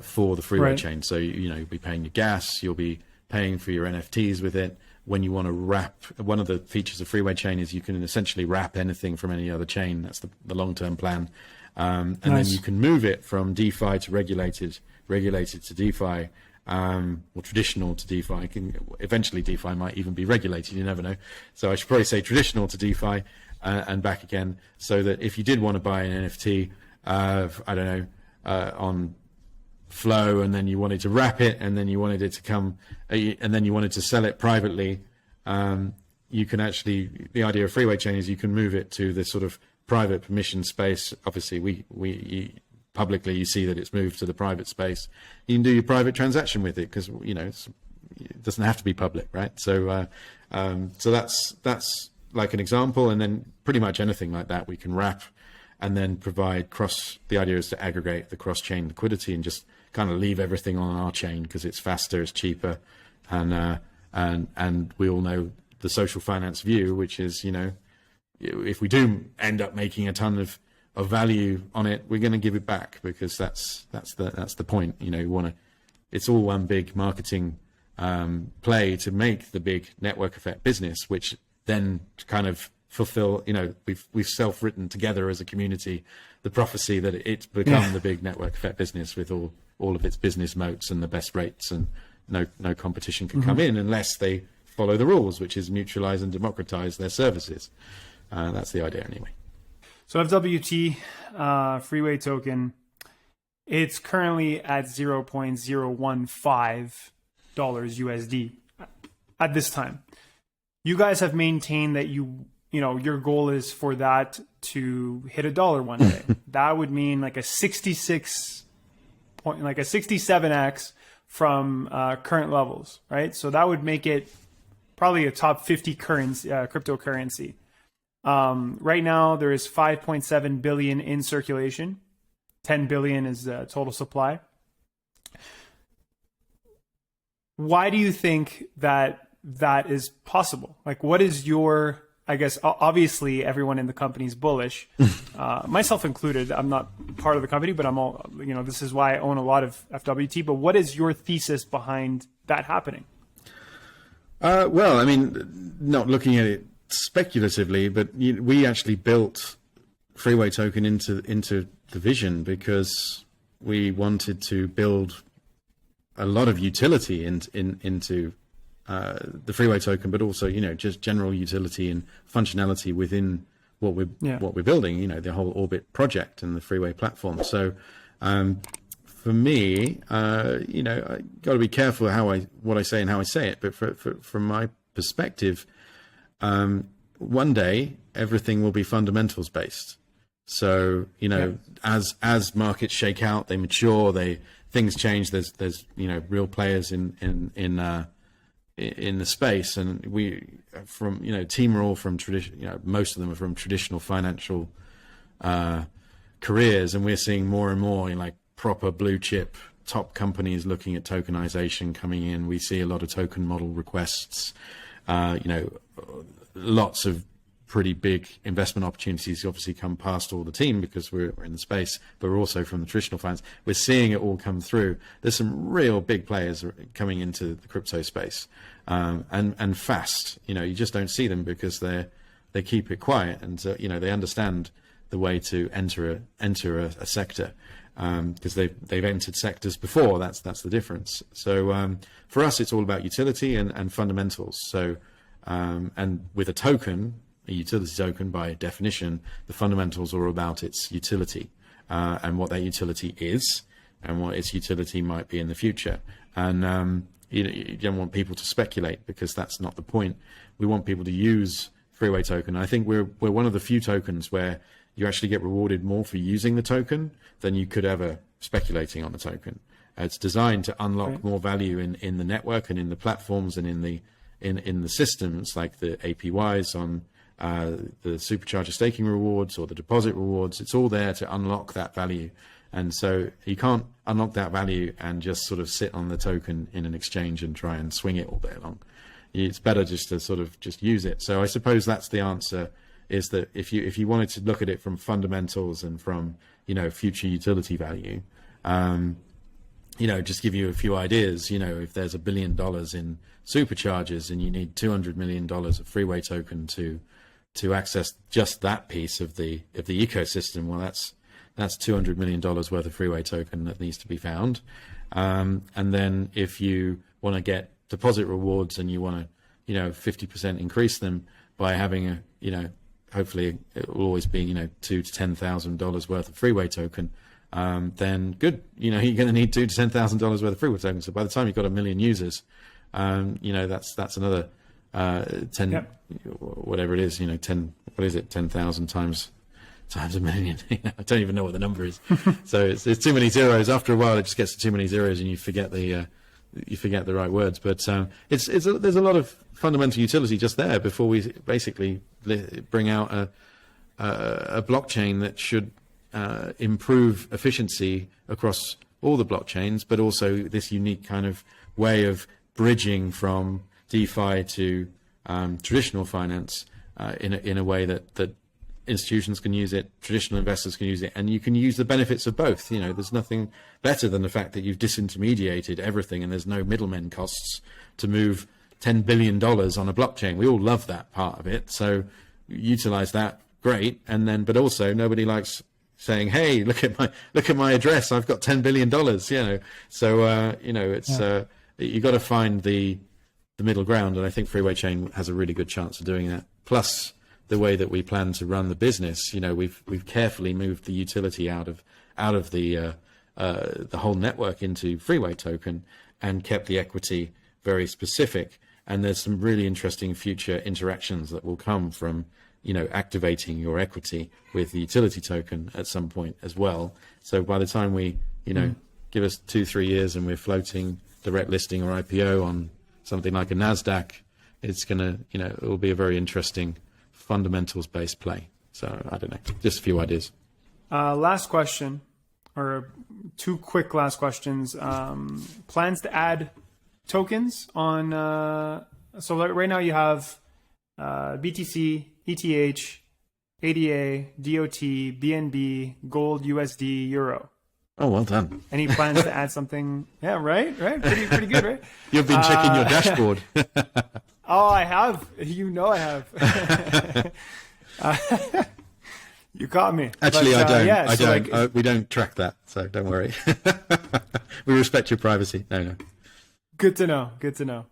for the Freeway chain. So you'll be paying your gas, you'll be paying for your NFTs with it. When you want to wrap, one of the features of Freeway chain is you can essentially wrap anything from any other chain. That's the long-term plan. And then you can move it from DeFi to regulated to DeFi, or traditional to DeFi. Eventually DeFi might even be regulated, you never know. So I should probably say traditional to DeFi and back again, so that if you did want to buy an NFT, on Flow, and then you wanted to wrap it, and then you wanted it to come, and then you wanted to sell it privately, you can actually, the idea of Freeway chain is you can move it to this sort of private permission space. Obviously, we publicly, you see that it's moved to the private space. You can do your private transaction with it because it doesn't have to be public, right? So that's like an example, and then pretty much anything like that we can wrap and then provide the idea is to aggregate the cross-chain liquidity and just kind of leave everything on our chain because it's faster, it's cheaper, and we all know the social finance view, which is if we do end up making a ton of value on it, we're going to give it back because that's the point. It's all one big marketing play to make the big network effect business, which then kind of fulfill. We've self-written together as a community the prophecy that it's become the big network effect business with all of its business moats and the best rates, and no competition can come in unless they follow the rules, which is mutualize and democratize their services. That's the idea anyway. So FWT, Freeway Token, it's currently at $0.015 USD at this time. You guys have maintained that your goal is for that to hit $1 one day. That would mean like a 67x from current levels, right? So that would make it probably a top 50 cryptocurrency. Right now, there is 5.7 billion in circulation. 10 billion is the total supply. Why do you think that is possible? Like, what is your, I guess, obviously everyone in the company is bullish, myself included. I'm not part of the company, but I'm all, this is why I own a lot of FWT. But what is your thesis behind that happening? Well, I mean, not looking at it speculatively, but we actually built Freeway Token into the vision because we wanted to build a lot of utility into the Freeway token, but also, just general utility and functionality within what we're building, the whole AuBit project and the Freeway platform. So for me, I got to be careful what I say and how I say it. But from my perspective, one day everything will be fundamentals based. So as markets shake out, they mature, things change. There's real players in the space, and team are all from tradition. Most of them are from traditional financial careers, and we're seeing more and more proper blue chip top companies looking at tokenization coming in. We see a lot of token model requests, lots of pretty big investment opportunities obviously come past all the team because we're in the space, but we're also from the traditional finance. We're seeing it all come through. There's some real big players coming into the crypto space, and fast. You just don't see them because they keep it quiet, and they understand the way to enter a sector, because they've entered sectors before. That's the difference. So for us, it's all about utility and fundamentals. So and with a utility token, by definition, the fundamentals are about its utility, and what that utility is, and what its utility might be in the future. And you don't want people to speculate, because that's not the point. We want people to use Freeway token. I think we're one of the few tokens where you actually get rewarded more for using the token than you could ever speculating on the token. It's designed to unlock more value in the network and in the platforms and in the systems, like the APYs on the Supercharger staking rewards or the deposit rewards. It's all there to unlock that value. And so you can't unlock that value and just sort of sit on the token in an exchange and try and swing it all day long. It's better just to sort of just use it. So I suppose that's the answer, is that if you wanted to look at it from fundamentals and from, future utility value, just give you a few ideas. If there's $1 billion in Superchargers and you need $200 million of Freeway token to access just that piece of the ecosystem, well, that's $200 million worth of Freeway token that needs to be found. And then if you want to get deposit rewards and you want to 50% increase them by having hopefully it will always be $2,000 to $10,000 worth of Freeway token, then good. You're going to need $2,000 to $10,000 worth of Freeway token. So by the time you've got 1 million users, that's another 10, whatever it is, 10, what is it, 10,000 times 1 million. I don't even know what the number is. So it's too many zeros. After a while, it just gets to too many zeros, and you forget the right words. But there's a lot of fundamental utility just there before we basically bring out a blockchain that should improve efficiency across all the blockchains, but also this unique kind of way of bridging from DeFi to traditional finance in a way that institutions can use it, traditional investors can use it, and you can use the benefits of both. There's nothing better than the fact that you've disintermediated everything and there's no middlemen costs to move $10 billion on a blockchain. We all love that part of it, so utilize that, great. And then, but also nobody likes saying, "Hey, look at my address. I've got $10 billion." So it's you got to find the middle ground, and I think Freeway Chain has a really good chance of doing that. Plus, the way that we plan to run the business, we've carefully moved the utility out of the whole network into Freeway token and kept the equity very specific. And there's some really interesting future interactions that will come from activating your equity with the utility token at some point as well. So by the time we give us 2-3 years and we're floating direct listing or IPO on something like a NASDAQ, it's gonna it will be a very interesting fundamentals based play. So I don't know, just a few ideas. Last question, or 2 quick last questions. Plans to add tokens on so right now you have BTC, ETH, ADA, DOT, BNB, Gold, USD, Euro. Oh, well done. Any plans to add something? Yeah, right. Pretty good, right? You've been checking your dashboard. Oh, I have. I have. You caught me. Actually, But, I don't. yeah, I so, don't. We don't track that, so don't worry. We respect your privacy. No. good to know. Good to know.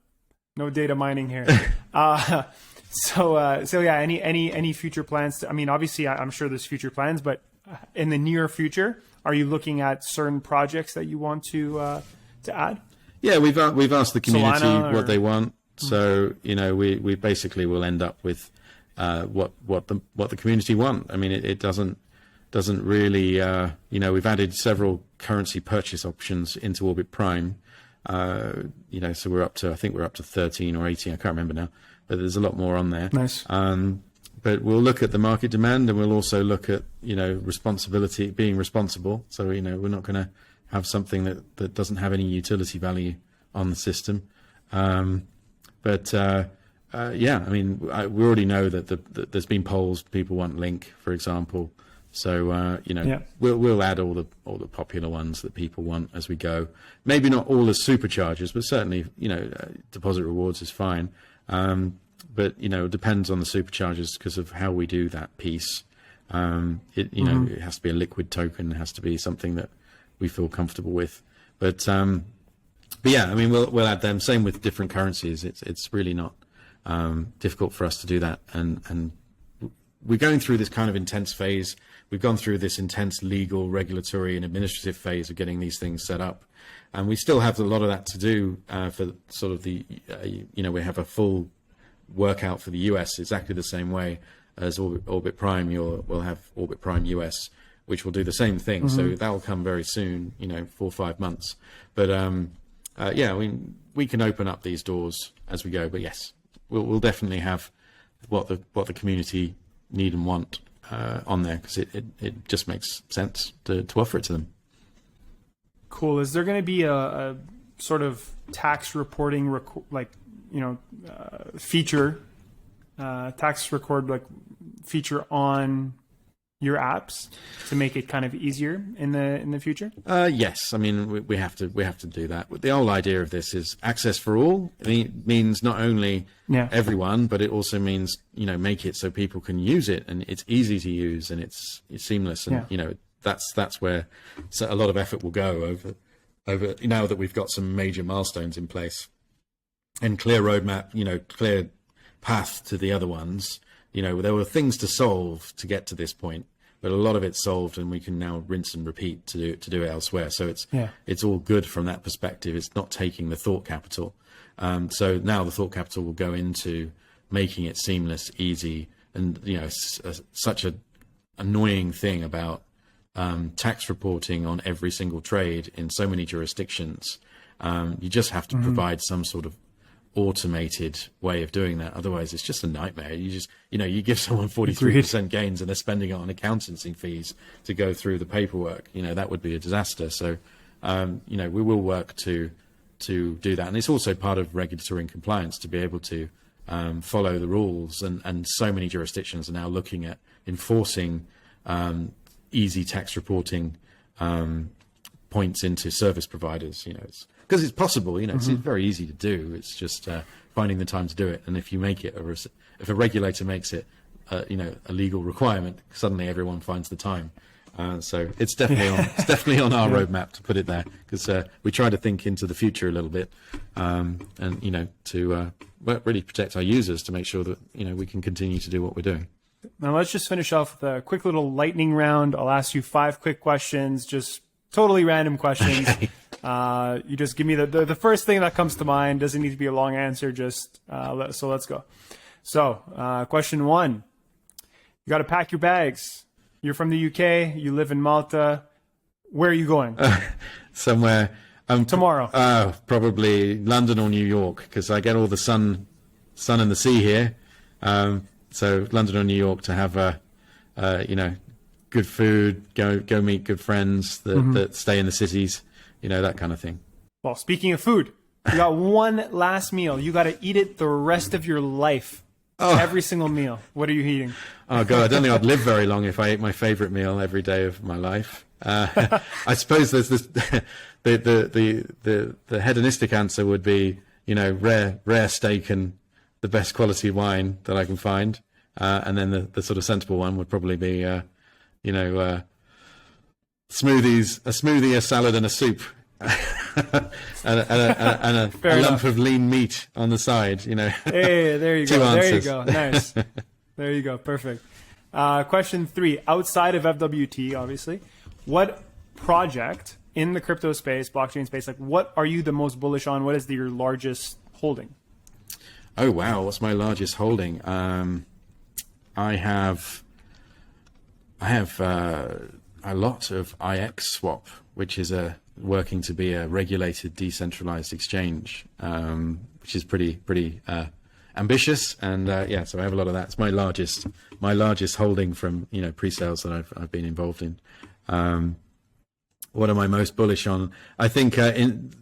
No data mining here. So yeah. Any future plans? I mean, obviously, I'm sure there's future plans, but in the near future, are you looking at certain projects that you want to add? Yeah, we've asked the community Solana what they want. So we basically will end up with what the community want. I mean, it doesn't really we've added several currency purchase options into Orbit Prime. So we're up to 13 or 18. I can't remember now, but there's a lot more on there. Nice. But we'll look at the market demand, and we'll also look at responsibility, being responsible. So we're not going to have something that doesn't have any utility value on the system. Yeah, I mean, we already know that there's been polls. People want Link, for example. So we'll add all the popular ones that people want as we go. Maybe not all as Superchargers, but certainly deposit rewards is fine. But it depends on the Superchargers because of how we do that piece. It has to be a liquid token. It has to be something that we feel comfortable with. But yeah, I mean, we'll add them. Same with different currencies. It's really not difficult for us to do that. And we're going through this kind of intense phase. We've gone through this intense legal, regulatory, and administrative phase of getting these things set up. And we still have a lot of that to do for sort of we have a full workout for the US exactly the same way as Orbit Prime. We'll have Orbit Prime US, which will do the same thing. So that will come very soon, 4 or 5 months. But yeah, I mean, we can open up these doors as we go. But yes, we'll definitely have what the community need and want on there, because it just makes sense to offer it to them. Cool. Is there going to be a sort of tax reporting feature, tax record feature on your apps to make it kind of easier in the future? Yes, I mean we have to do that. The whole idea of this is access for all. It means not only everyone, but it also means make it so people can use it, and it's easy to use, and it's seamless, and that's where a lot of effort will go over now that we've got some major milestones in place and clear roadmap, clear path to the other ones. There were things to solve to get to this point, but a lot of it's solved, and we can now rinse and repeat to do it elsewhere. So it's all good from that perspective. It's not taking the thought capital. So now the thought capital will go into making it seamless, easy, and such a annoying thing about tax reporting on every single trade in so many jurisdictions. You just have to provide some sort of automated way of doing that. Otherwise it's just a nightmare. You just you give someone 43% gains and they're spending it on accountancy fees to go through the paperwork. That would be a disaster. So we will work to do that, and it's also part of regulatory and compliance to be able to follow the rules, and so many jurisdictions are now looking at enforcing easy tax reporting points into service providers. Because it's possible, it's very easy to do. It's just finding the time to do it. And if you make it, if a regulator makes it, a legal requirement, suddenly everyone finds the time. So it's definitely on our roadmap to put it there, because we try to think into the future a little bit, and to really protect our users, to make sure that we can continue to do what we're doing. Now let's just finish off with a quick little lightning round. I'll ask you 5 quick questions, just totally random questions. Okay. You just give me the first thing that comes to mind. Doesn't need to be a long answer. Just so let's go. So question 1: you got to pack your bags. You're from the UK. You live in Malta. Where are you going? Somewhere. Tomorrow. Probably London or New York, because I get all the sun and the sea here. So London or New York to have good food, go meet good friends that stay in the cities, that kind of thing. Well, speaking of food, you got one last meal. You got to eat it the rest of your life. Oh. Every single meal. What are you eating? Oh God, I don't think I'd live very long if I ate my favorite meal every day of my life. I suppose there's this the hedonistic answer would be rare steak and the best quality wine that I can find, and then the sort of sensible one would probably be smoothies, a smoothie, a salad, and a soup, and a lump of lean meat on the side. Hey, there you Two go. answers. There you go. Nice. There you go. Perfect. Question 3. Outside of FWT, obviously, what project in the crypto space, blockchain space, like what are you the most bullish on? What is your largest holding? Oh wow, what's my largest holding? I have a lot of IX Swap, which is working to be a regulated decentralized exchange, which is pretty ambitious, and so I have a lot of that. It's my largest holding from pre-sales that I've been involved in. What am I most bullish on? I think in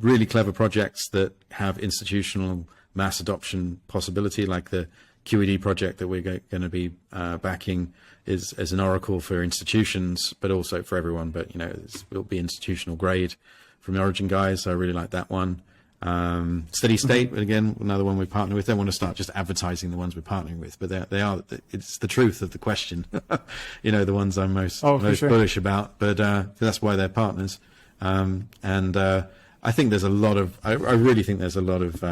really clever projects that have institutional mass adoption possibility, like the QED project that we're going to be backing is as an oracle for institutions, but also for everyone. But it'll be institutional grade from the Origin guys. So I really like that one. Steady State, again, another one we partner with. Don't want to start just advertising the ones we're partnering with, but they are. It's the truth of the question. The ones I'm most bullish about. But that's why they're partners. I think there's a lot of. I really think there's a lot of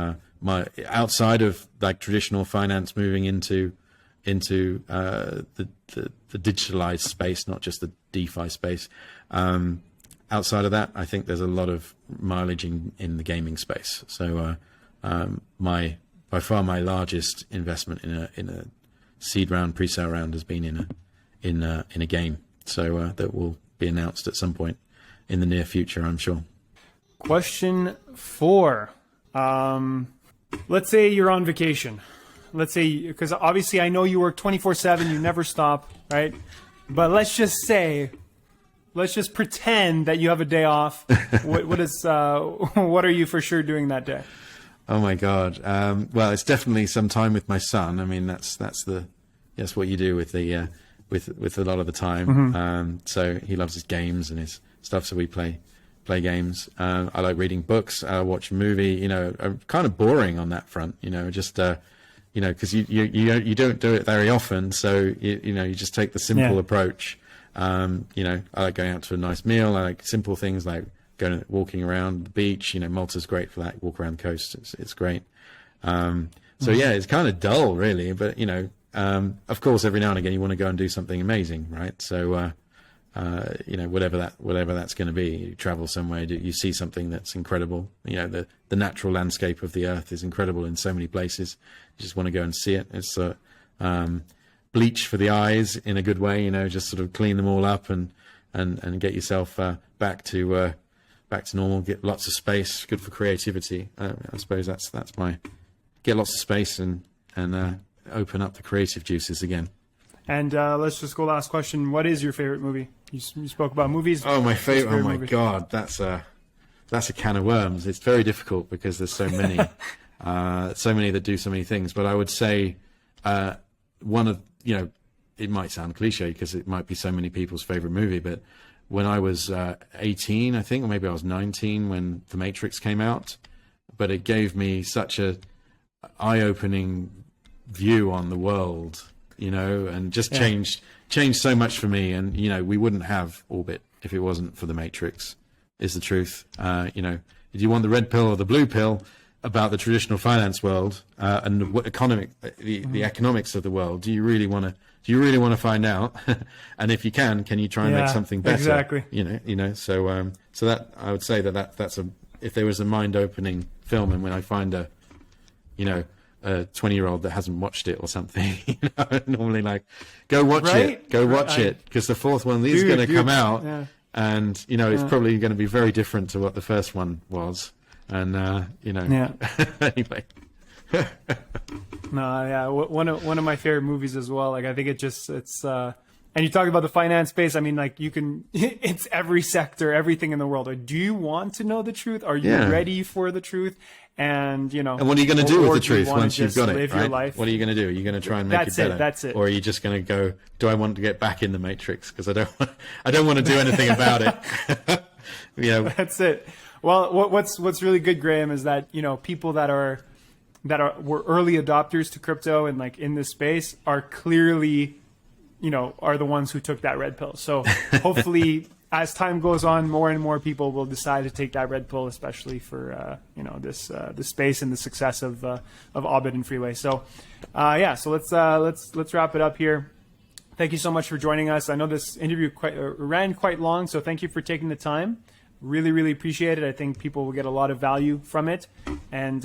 outside of like traditional finance moving into the digitalized space, not just the DeFi space. Outside of that, I think there's a lot of mileage in the gaming space. So by far my largest investment in a seed round, pre-sale round has been in a game. So that will be announced at some point in the near future, I'm sure. Question 4. Let's say you're on vacation. Let's say, because obviously I know you work 24/7, you never stop, right? But let's just pretend that you have a day off. What are you for sure doing that day? Oh my God. Well, it's definitely some time with my son. I mean, that's what you do with the with a lot of the time. Mm-hmm. So he loves his games and his stuff. So we play games. I like reading books. I watch a movie. I'm kind of boring on that front. Because you don't do it very often. So you just take the simple approach. I like going out to a nice meal. I like simple things like walking around the beach. Malta's great for that. Walk around the coast. It's great. It's kind of dull, really. But of course, every now and again you want to go and do something amazing, right? So whatever that's going to be, you travel somewhere, you see something that's incredible. The natural landscape of the earth is incredible in so many places. You just want to go and see it. It's bleach for the eyes in a good way, just sort of clean them all up and get yourself back to normal. Get lots of space, good for creativity. I suppose that's my get lots of space and open up the creative juices again. And let's just go last question. What is your favorite movie? You spoke about movies. Oh, my favorite. Oh my movie? God, that's a can of worms. It's very difficult because there's so many, so many that do so many things. But I would say one of it might sound cliche because it might be so many people's favorite movie. But when I was 18, I think, or maybe I was 19 when The Matrix came out. But it gave me such a eye-opening view on the world. And just changed so much for me. And, we wouldn't have AuBit if it wasn't for The Matrix, is the truth. Do you want the red pill or the blue pill about the traditional finance world and the economics of the world? Do you really want to find out? And if you can you try and make something better? Exactly. So that I would say that's if there was a mind-opening film, and when I find a 20-year-old that hasn't watched it or something, normally like, go watch it, because the fourth one is going to come out, and it's probably going to be very different to what the first one was, and anyway. One of my favorite movies as well. Like I think it's and you talk about the finance space. I mean, like it's every sector, everything in the world. Do you want to know the truth? Are you ready for the truth? And and what are you going to do with the truth once you've got it? Live right? your life? What are you going to do? Are you going to try and make it better? That's it. Or are you just going to go, do I want to get back in the Matrix? Because I don't want to do anything about it. That's it. Well, what's really good, Graham, is that people that were early adopters to crypto and like in this space are clearly are the ones who took that red pill. So hopefully, as time goes on, more and more people will decide to take that red pill, especially for this space and the success of AuBit and Freeway. So so let's wrap it up here. Thank you so much for joining us. I know this interview ran quite long, so thank you for taking the time. Really, really appreciate it. I think people will get a lot of value from it. And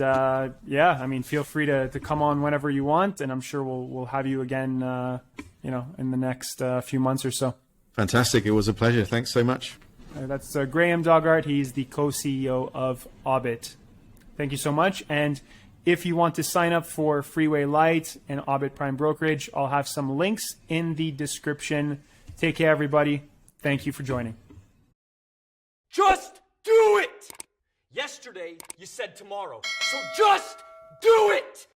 feel free to come on whenever you want, and I'm sure we'll have you again, in the next few months or so. Fantastic. It was a pleasure. Thanks so much. That's Graham Doggart. He's the co-CEO of AuBit. Thank you so much. And if you want to sign up for Freeway Lite and AuBit Prime Brokerage, I'll have some links in the description. Take care, everybody. Thank you for joining. Just do it! Yesterday, you said tomorrow. So just do it!